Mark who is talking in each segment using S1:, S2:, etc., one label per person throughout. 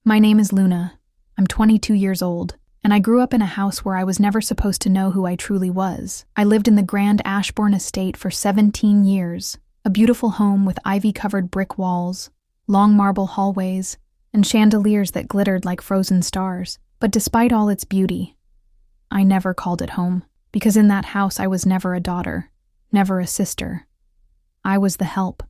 S1: My name is Luna. I'm 22 years old, and I grew up in a house where I was never supposed to know who I truly was. I lived in the Grand Ashbourne estate for 17 years, a beautiful home with ivy-covered brick walls, long marble hallways, and chandeliers that glittered like frozen stars. But despite all its beauty, I never called it home, because in that house I was never a daughter, never a sister. I was the help,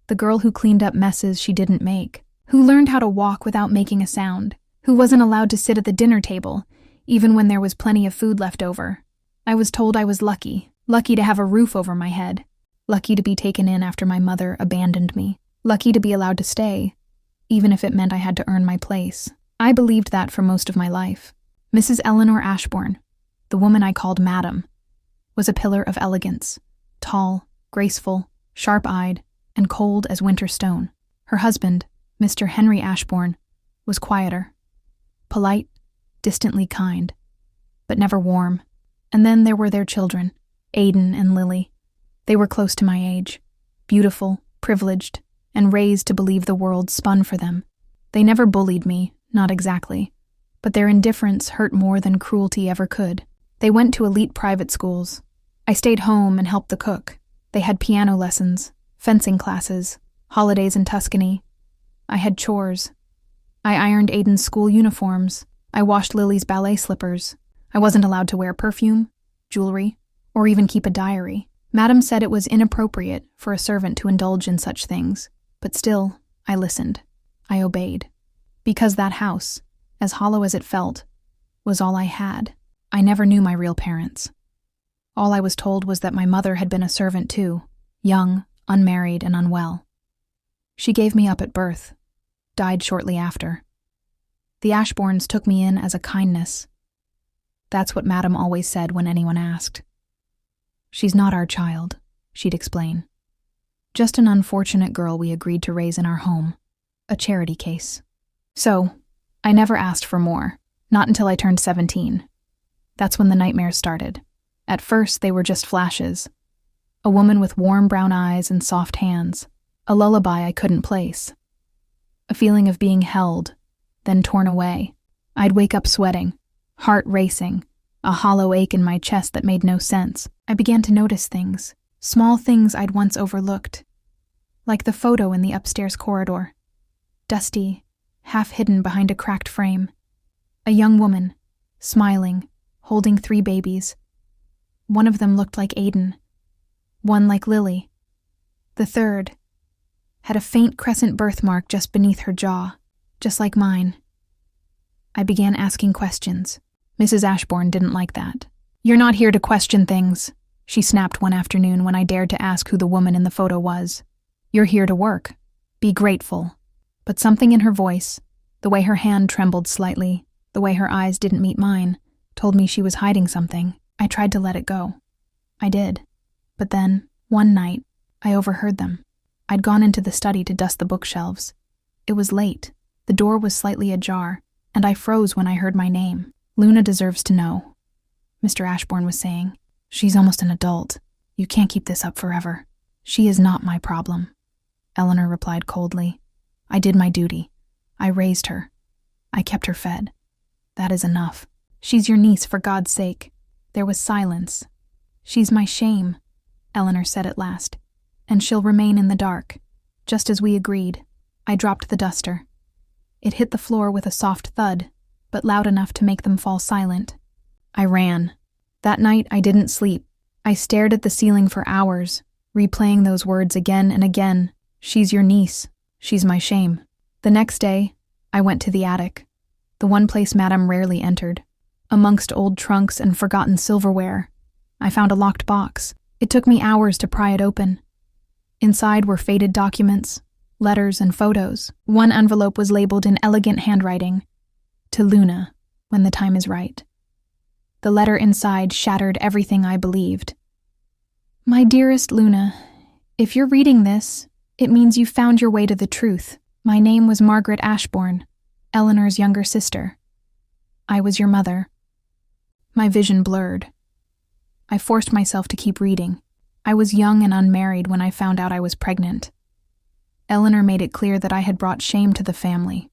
S1: the girl who cleaned up messes she didn't make, who learned how to walk without making a sound, who wasn't allowed to sit at the dinner table, even when there was plenty of food left over. I was told I was lucky to have a roof over my head, lucky to be taken in after my mother abandoned me, lucky to be allowed to stay, even if it meant I had to earn my place. I believed that for most of my life. Mrs. Eleanor Ashbourne, the woman I called Madam, was a pillar of elegance, tall, graceful, sharp-eyed, and cold as winter stone. Her husband, Mr. Henry Ashbourne, was quieter, polite, distantly kind, but never warm. And then there were their children, Aidan and Lily. They were close to my age, beautiful, privileged, and raised to believe the world spun for them. They never bullied me, not exactly, but their indifference hurt more than cruelty ever could. They went to elite private schools. I stayed home and helped the cook. They had piano lessons, fencing classes, holidays in Tuscany. I had chores. I ironed Aidan's school uniforms. I washed Lily's ballet slippers. I wasn't allowed to wear perfume, jewelry, or even keep a diary. Madam said it was inappropriate for a servant to indulge in such things, but still, I listened. I obeyed. Because that house, as hollow as it felt, was all I had. I never knew my real parents. All I was told was that my mother had been a servant too, young, unmarried, and unwell. She gave me up at birth, died shortly after. The Ashbournes took me in as a kindness. That's what Madam always said when anyone asked. She's not our child, she'd explain. Just an unfortunate girl we agreed to raise in our home. A charity case. So, I never asked for more, not until I turned 17. That's when the nightmares started. At first, they were just flashes. A woman with warm brown eyes and soft hands. A lullaby I couldn't place. A feeling of being held, then torn away. I'd wake up sweating, heart racing, a hollow ache in my chest that made no sense. I began to notice things, small things I'd once overlooked. Like the photo in the upstairs corridor. Dusty, half hidden behind a cracked frame. A young woman, smiling, holding 3 babies. One of them looked like Aidan. One like Lily. The third had a faint crescent birthmark just beneath her jaw, just like mine. I began asking questions. Mrs. Ashbourne didn't like that. "You're not here to question things," she snapped one afternoon when I dared to ask who the woman in the photo was. "You're here to work. Be grateful." But something in her voice, the way her hand trembled slightly, the way her eyes didn't meet mine, told me she was hiding something. I tried to let it go. I did. But then, one night, I overheard them. I'd gone into the study to dust the bookshelves. It was late. The door was slightly ajar, and I froze when I heard my name. "Luna deserves to know," Mr. Ashbourne was saying. "She's almost an adult. You can't keep this up forever." "She is not my problem," Eleanor replied coldly. "I did my duty. I raised her. I kept her fed. That is enough. She's your niece, for God's sake." There was silence. "She's my shame," Eleanor said at last, "and she'll remain in the dark, just as we agreed." I dropped the duster. It hit the floor with a soft thud, but loud enough to make them fall silent. I ran. That night I didn't sleep. I stared at the ceiling for hours, replaying those words again and again. "She's your niece. She's my shame." The next day, I went to the attic, the one place Madame rarely entered. Amongst old trunks and forgotten silverware, I found a locked box. It took me hours to pry it open. Inside were faded documents, letters, and photos. One envelope was labeled in elegant handwriting, "To Luna, when the time is right." The letter inside shattered everything I believed. "My dearest Luna, if you're reading this, it means you found your way to the truth. My name was Margaret Ashbourne, Eleanor's younger sister. I was your mother." My vision blurred. I forced myself to keep reading. I was young and unmarried when I found out I was pregnant. Eleanor made it clear that I had brought shame to the family.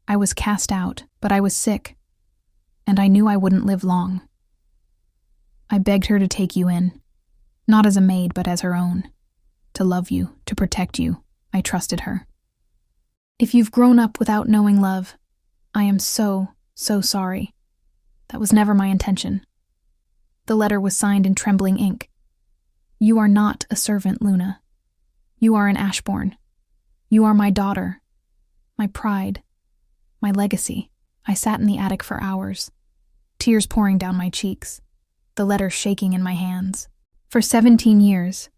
S1: I I was cast out, but I was sick, and I knew I wouldn't live long. I begged her to take you in, not as a maid but as her own, to love you, to protect you. I trusted her. If you've grown up without knowing love, I am so sorry. That was never my intention. The letter was signed in trembling ink. You are not a servant, Luna. You are an Ashbourne. You are my daughter, my pride, my legacy. I sat in the attic for hours, tears pouring down my cheeks, the letter shaking in my hands. For 17 years,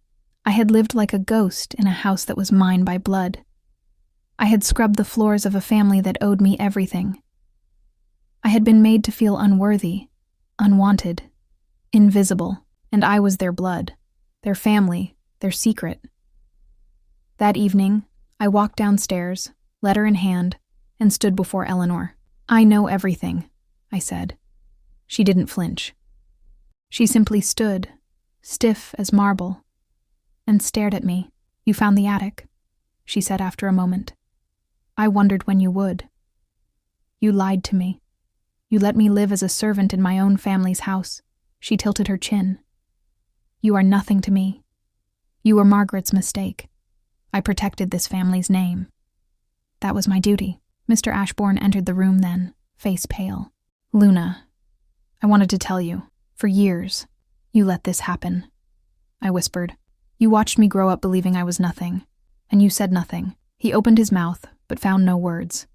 S1: I had lived like a ghost in a house that was mine by blood. I had scrubbed the floors of a family that owed me everything. I had been made to feel unworthy, unwanted, invisible, and I was their blood, their family, their secret. That evening, I walked downstairs, letter in hand, and stood before Eleanor. I know everything, I said. She didn't flinch. She simply stood, stiff as marble, and stared at me. You found the attic, she said after a moment. I wondered when you would. You lied to me. You let me live as a servant in my own family's house. She tilted her chin. You are nothing to me. You were Margaret's mistake. I protected this family's name. That was my duty. Mr. Ashbourne entered the room then, face pale. Luna, I wanted to tell you, for years, you let this happen. I whispered. You watched me grow up believing I was nothing, and you said nothing. He opened his mouth, but found no words.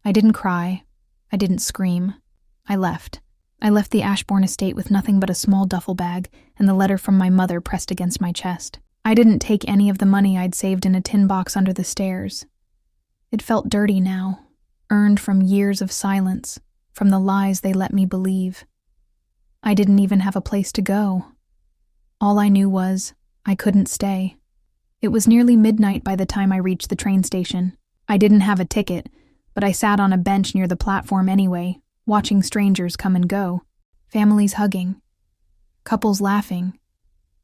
S1: I didn't cry. I didn't scream. I left. I left the Ashbourne estate with nothing but a small duffel bag and the letter from my mother pressed against my chest. I didn't take any of the money I'd saved in a tin box under the stairs. It felt dirty now, earned from years of silence, from the lies they let me believe. I didn't even have a place to go. All I knew was I couldn't stay. It was nearly midnight by the time I reached the train station. I didn't have a ticket, but I sat on a bench near the platform anyway, watching strangers come and go, families hugging, couples laughing,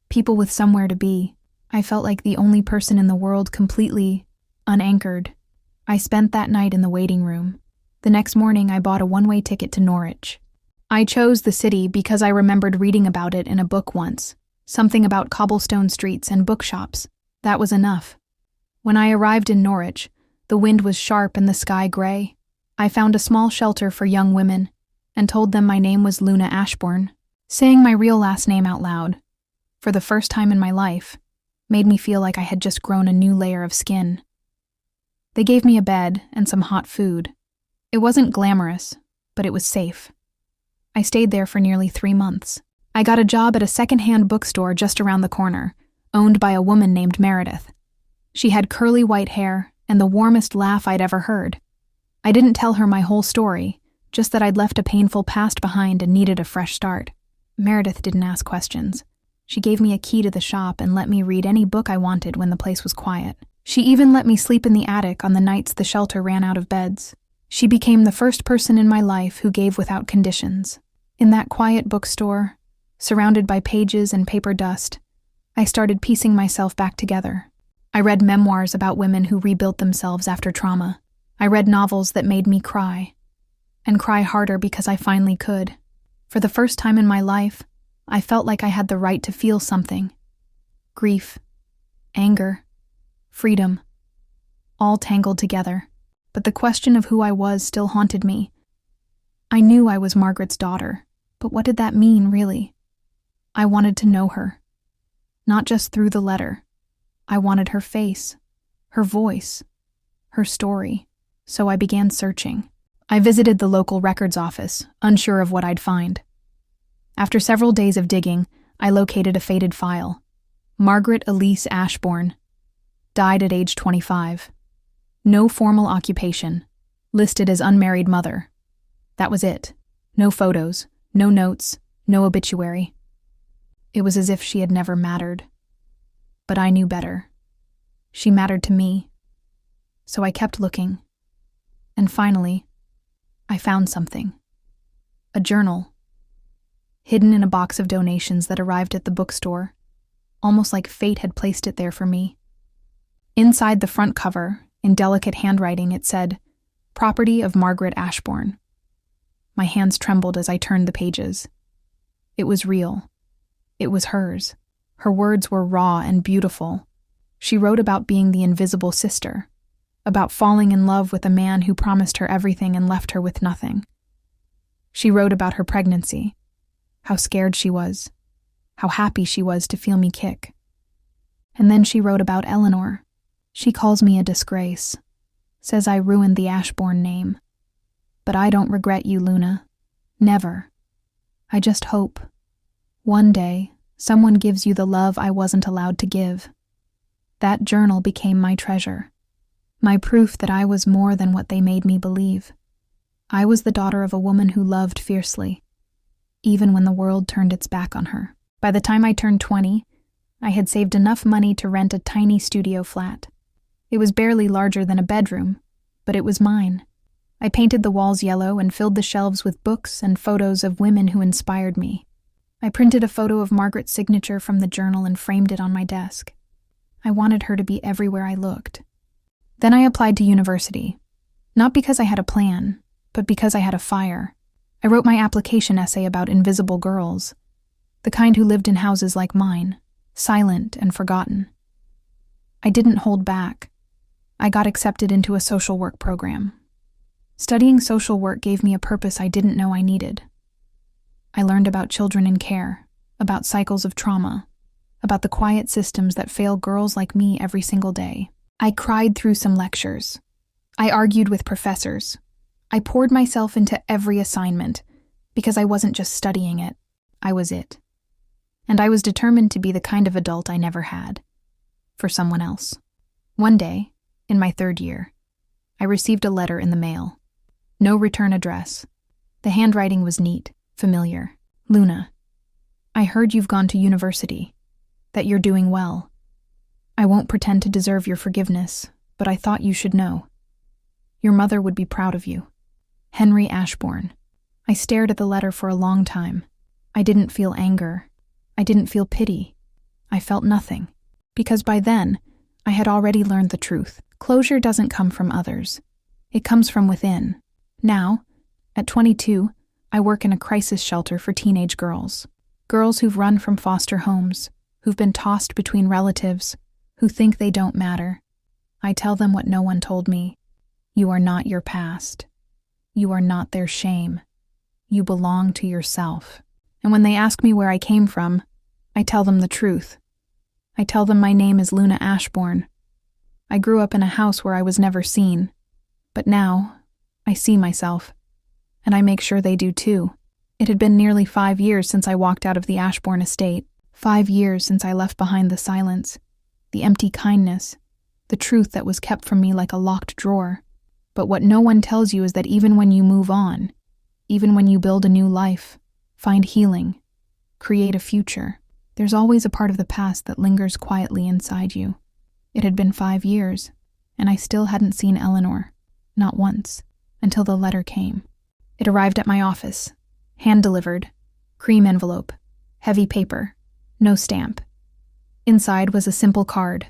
S1: people with somewhere to be. I felt like the only person in the world completely unanchored. I spent that night in the waiting room. The next morning, I bought a one-way ticket to Norwich. I chose the city because I remembered reading about it in a book once, something about cobblestone streets and bookshops. That was enough. When I arrived in Norwich, the wind was sharp and the sky gray. I found a small shelter for young women and told them my name was Luna Ashbourne. Saying my real last name out loud, for the first time in my life, made me feel like I had just grown a new layer of skin. They gave me a bed and some hot food. It wasn't glamorous, but it was safe. I stayed there for nearly 3 months. I got a job at a second-hand bookstore just around the corner, owned by a woman named Meredith. She had curly white hair and the warmest laugh I'd ever heard. I didn't tell her my whole story, just that I'd left a painful past behind and needed a fresh start. Meredith didn't ask questions. She gave me a key to the shop and let me read any book I wanted when the place was quiet. She even let me sleep in the attic on the nights the shelter ran out of beds. She became the first person in my life who gave without conditions. In that quiet bookstore, surrounded by pages and paper dust, I started piecing myself back together. I read memoirs about women who rebuilt themselves after trauma. I read novels that made me cry, and cry harder because I finally could. For the first time in my life, I felt like I had the right to feel something. Grief, anger, freedom, all tangled together. But the question of who I was still haunted me. I knew I was Margaret's daughter, but what did that mean, really? I wanted to know her. Not just through the letter. I wanted her face, her voice, her story. So I began searching. I visited the local records office, unsure of what I'd find. After several days of digging, I located a faded file. Margaret Elise Ashbourne. Died at age 25. No formal occupation. Listed as unmarried mother. That was it. No photos, no notes, no obituary. It was as if she had never mattered. But I knew better. She mattered to me. So I kept looking. And finally, I found something. A journal. Hidden in a box of donations that arrived at the bookstore, almost like fate had placed it there for me. Inside the front cover, in delicate handwriting, it said, Property of Margaret Ashbourne. My hands trembled as I turned the pages. It was real. It was hers. Her words were raw and beautiful. She wrote about being the invisible sister, about falling in love with a man who promised her everything and left her with nothing. She wrote about her pregnancy, how scared she was, how happy she was to feel me kick. And then she wrote about Eleanor. She calls me a disgrace, says I ruined the Ashbourne name. But I don't regret you, Luna. Never. I just hope, one day, someone gives you the love I wasn't allowed to give. That journal became my treasure, my proof that I was more than what they made me believe. I was the daughter of a woman who loved fiercely, even when the world turned its back on her. By the time I turned 20, I had saved enough money to rent a tiny studio flat. It was barely larger than a bedroom, but it was mine. I painted the walls yellow and filled the shelves with books and photos of women who inspired me. I printed a photo of Margaret's signature from the journal and framed it on my desk. I wanted her to be everywhere I looked. Then I applied to university, not because I had a plan, but because I had a fire. I wrote my application essay about invisible girls, the kind who lived in houses like mine, silent and forgotten. I didn't hold back. I got accepted into a social work program. Studying social work gave me a purpose I didn't know I needed. I learned about children in care, about cycles of trauma, about the quiet systems that fail girls like me every single day. I cried through some lectures. I argued with professors. I poured myself into every assignment because I wasn't just studying it, I was it. And I was determined to be the kind of adult I never had, for someone else. One day, in my 3rd year, I received a letter in the mail. No return address. The handwriting was neat, familiar. Luna, I heard you've gone to university, that you're doing well. I won't pretend to deserve your forgiveness, but I thought you should know. Your mother would be proud of you. Henry Ashbourne. I stared at the letter for a long time. I didn't feel anger. I didn't feel pity. I felt nothing, because by then, I had already learned the truth. Closure doesn't come from others. It comes from within. Now, at 22, I work in a crisis shelter for teenage girls. Girls who've run from foster homes, who've been tossed between relatives, who think they don't matter. I tell them what no one told me. You are not your past. You are not their shame. You belong to yourself. And when they ask me where I came from, I tell them the truth. I tell them my name is Luna Ashbourne. I grew up in a house where I was never seen. But now, I see myself. And I make sure they do too. It had been nearly 5 years since I walked out of the Ashbourne estate. 5 years since I left behind the silence, the empty kindness, the truth that was kept from me like a locked drawer. But what no one tells you is that even when you move on, even when you build a new life, find healing, create a future, there's always a part of the past that lingers quietly inside you. It had been 5 years, and I still hadn't seen Eleanor, not once, until the letter came. It arrived at my office, hand-delivered, cream envelope, heavy paper, no stamp. Inside was a simple card.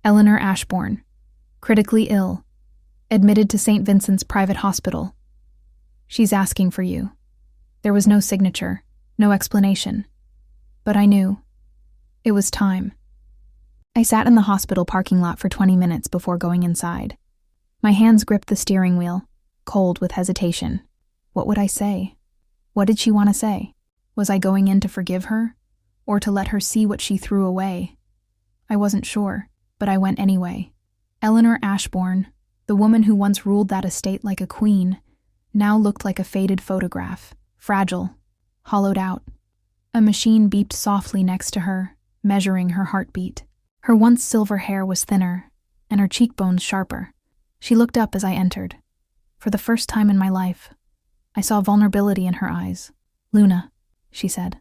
S1: Eleanor Ashbourne, critically ill, admitted to St. Vincent's private hospital. She's asking for you. There was no signature, no explanation. But I knew. It was time. I sat in the hospital parking lot for 20 minutes before going inside. My hands gripped the steering wheel, cold with hesitation. What would I say? What did she want to say? Was I going in to forgive her? Or to let her see what she threw away? I wasn't sure, but I went anyway. Eleanor Ashbourne, the woman who once ruled that estate like a queen, now looked like a faded photograph, fragile, hollowed out. A machine beeped softly next to her, measuring her heartbeat. Her once silver hair was thinner, and her cheekbones sharper. She looked up as I entered. For the first time in my life, I saw vulnerability in her eyes. "Luna," she said.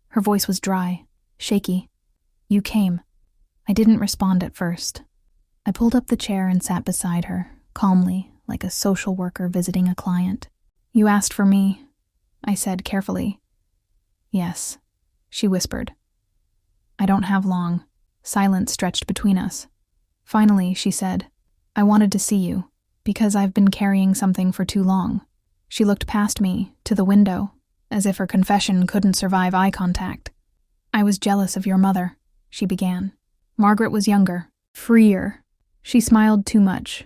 S1: Her voice was dry, shaky. "You came." I didn't respond at first. I pulled up the chair and sat beside her, calmly, like a social worker visiting a client. "You asked for me," I said carefully. "Yes," she whispered. "I don't have long." Silence stretched between us. Finally, she said, "I wanted to see you. Because I've been carrying something for too long. She looked past me, to the window, as if her confession couldn't survive eye contact. I was jealous of your mother, she began. Margaret was younger, freer. She smiled too much,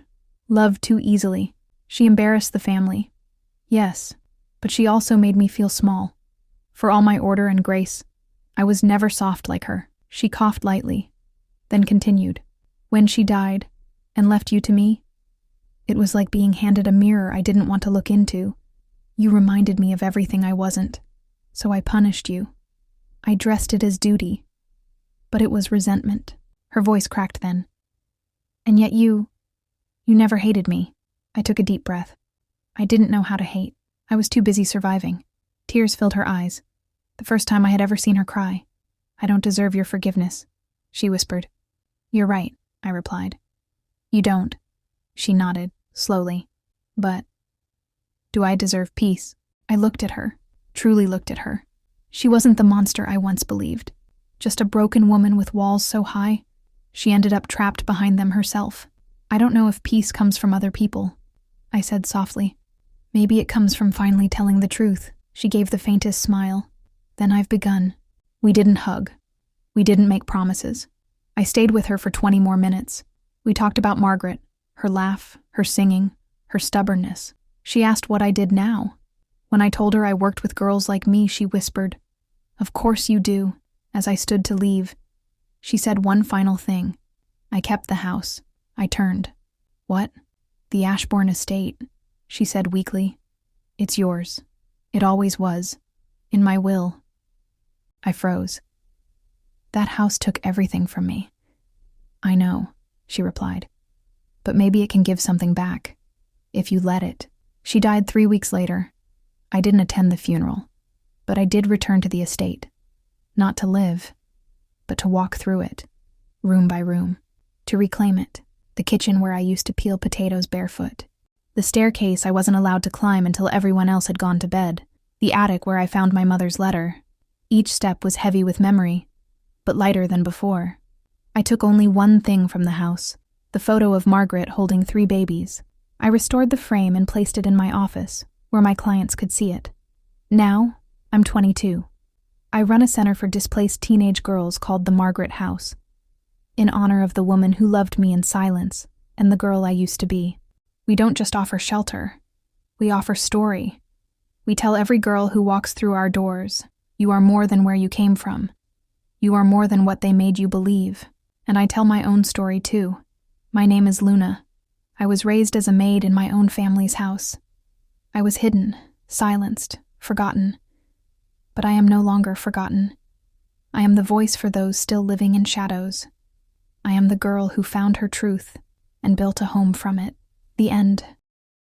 S1: loved too easily. She embarrassed the family. Yes, but she also made me feel small. For all my order and grace, I was never soft like her. She coughed lightly, then continued. When she died, and left you to me, it was like being handed a mirror I didn't want to look into. You reminded me of everything I wasn't, so I punished you. I dressed it as duty, but it was resentment. Her voice cracked then. And yet you never hated me. I took a deep breath. I didn't know how to hate. I was too busy surviving. Tears filled her eyes. The first time I had ever seen her cry. I don't deserve your forgiveness, she whispered. You're right, I replied. You don't. She nodded, slowly. But do I deserve peace? I looked at her, truly looked at her. She wasn't the monster I once believed. Just a broken woman with walls so high, she ended up trapped behind them herself. I don't know if peace comes from other people, I said softly. Maybe it comes from finally telling the truth. She gave the faintest smile. Then I've begun. We didn't hug. We didn't make promises. I stayed with her for 20 more minutes. We talked about Margaret, her laugh, her singing, her stubbornness. She asked what I did now. When I told her I worked with girls like me, she whispered, "Of course you do," as I stood to leave. She said one final thing. I kept the house. I turned. What? The Ashbourne estate, she said weakly. It's yours. It always was. In my will. I froze. That house took everything from me. I know, she replied. But maybe it can give something back. If you let it. She died 3 weeks later. I didn't attend the funeral, but I did return to the estate. Not to live, but to walk through it, room by room, to reclaim it. The kitchen where I used to peel potatoes barefoot. The staircase I wasn't allowed to climb until everyone else had gone to bed. The attic where I found my mother's letter. Each step was heavy with memory, but lighter than before. I took only one thing from the house, the photo of Margaret holding 3 babies. I restored the frame and placed it in my office, where my clients could see it. Now, I'm 22. I run a center for displaced teenage girls called the Margaret House, in honor of the woman who loved me in silence and the girl I used to be. We don't just offer shelter. We offer story. We tell every girl who walks through our doors, you are more than where you came from. You are more than what they made you believe. And I tell my own story too. My name is Luna. I was raised as a maid in my own family's house. I was hidden, silenced, forgotten. But I am no longer forgotten. I am the voice for those still living in shadows. I am the girl who found her truth and built a home from it. The end.